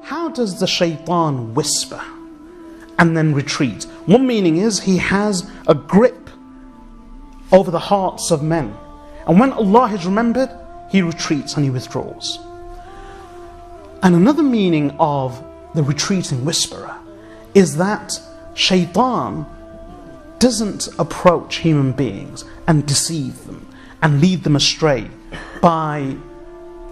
how does the shaitan whisper and then retreat? One meaning is he has a grip over the hearts of men. And when Allah is remembered, he retreats and he withdraws. And another meaning of the retreating whisperer is that shaitan doesn't approach human beings and deceive them and lead them astray by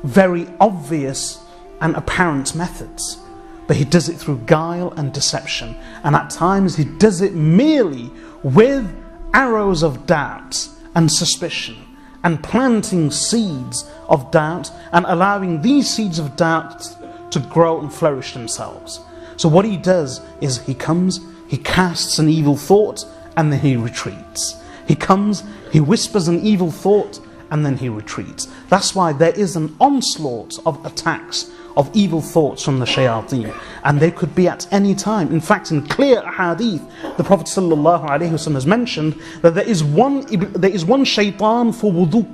very obvious and apparent methods, but he does it through guile and deception, and at times he does it merely with arrows of doubt and suspicion, and planting seeds of doubt and allowing these seeds of doubt to grow and flourish themselves. So what he does is he comes, he casts an evil thought, and then he retreats. He comes, he whispers an evil thought, and then he retreats. That's why there is an onslaught of attacks of evil thoughts from the shayateen, and they could be at any time. In fact, in clear hadith, the Prophet ﷺ has mentioned that there is one shaitan for wudu.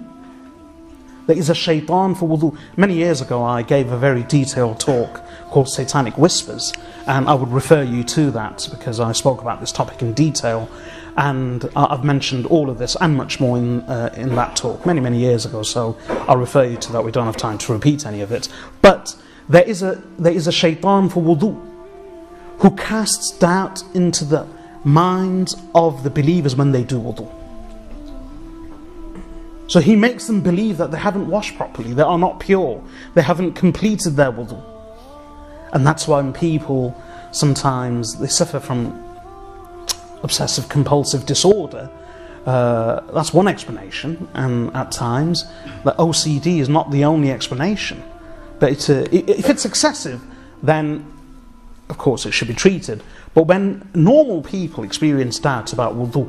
There is a shaitan for wudu. Many years ago I gave a very detailed talk called Satanic Whispers, and I would refer you to that because I spoke about this topic in detail, and I've mentioned all of this and much more in that talk many years ago, so I'll refer you to that. We don't have time to repeat any of it. But there is a shaitan for wudu who casts doubt into the minds of the believers when they do wudu. So he makes them believe that they haven't washed properly, they are not pure, they haven't completed their wudu. And that's why when people sometimes they suffer from obsessive compulsive disorder, that's one explanation, and at times that OCD is not the only explanation. But if it's excessive, then of course it should be treated. But when normal people experience doubt about wudu,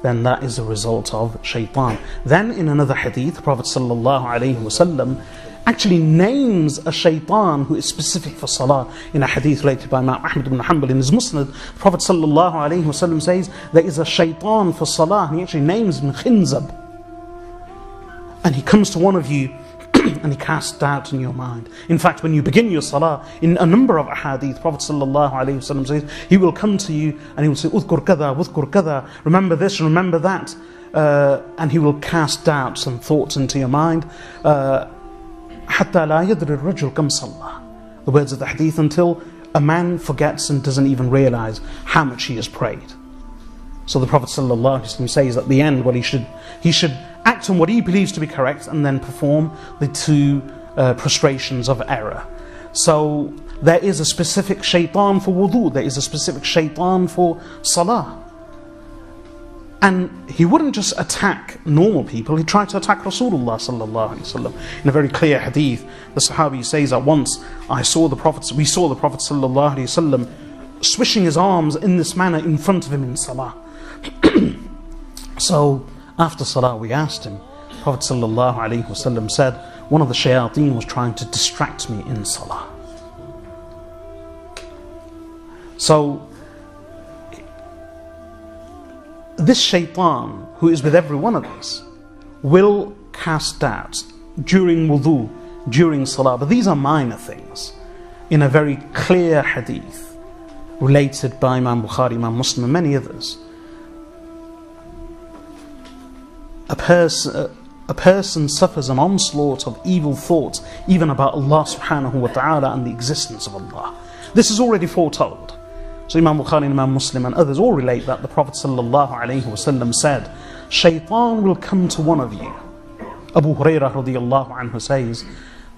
then that is a result of shaitan. Then in another hadith, the Prophet ﷺ actually names a shaitan who is specific for salah. In a hadith related by Imam Ahmad ibn Hanbal in his Musnad, the Prophet ﷺ says there is a shaitan for salah, and he actually names him Khinzab. And he comes to one of you and he casts doubt in your mind. In fact, when you begin your salah, in a number of hadith, Prophet ﷺ says he will come to you and he will say udhkur kada, udhkur kada, remember this, remember that, and he will cast doubts and thoughts into your mind. حتى لا يدري الرجل كم صلى, the words of the hadith, until a man forgets and doesn't even realize how much he has prayed. So the Prophet ﷺ says at the end, well, he should act on what he believes to be correct and then perform the two prostrations of error. So there is a specific shaitan for wudu, there is a specific shaitan for salah. And he wouldn't just attack normal people, he tried to attack Rasulullah ﷺ. In a very clear hadith, the Sahabi says that once we saw the Prophet ﷺ swishing his arms in this manner in front of him in salah. So after salah we asked him, Prophet ﷺ said, one of the shayateen was trying to distract me in salah. So this shaitan, who is with every one of us, will cast doubts during wudu, during salah, but these are minor things. In a very clear hadith related by Imam Bukhari, Imam Muslim and many others, a person suffers an onslaught of evil thoughts even about Allah subhanahu wa ta'ala and the existence of Allah. This is already foretold. So Imam Bukhari and Imam Muslim and others all relate that the Prophet ﷺ said, shaitan will come to one of you. Abu Hurairah radiyallahu anhu says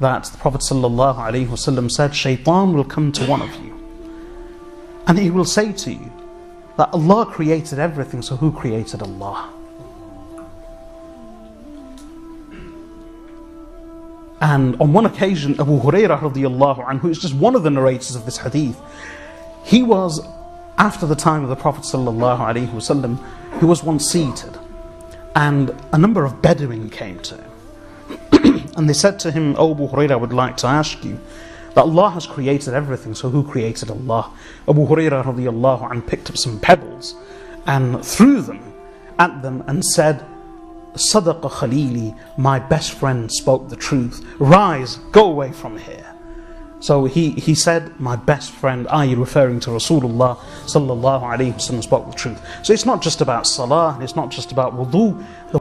that the Prophet ﷺ said, shaitan will come to one of you and he will say to you that Allah created everything, so who created Allah? And on one occasion, Abu Hurairah radiyallahu anhu, who is just one of the narrators of this hadith, he was, after the time of the Prophet ﷺ, he was once seated, and a number of Bedouin came to him. And they said to him, "O Abu Hurairah, I would like to ask you that Allah has created everything, so who created Allah?" Abu Hurairah radiyallahu anhu picked up some pebbles and threw them at them and said, "Sadaqa Khalili, my best friend spoke the truth. Rise, go away from here." So he said, my best friend, i.e. referring to Rasulullah sallallahu alayhi wa sallam, spoke the truth. So it's not just about salah, it's not just about wudu. The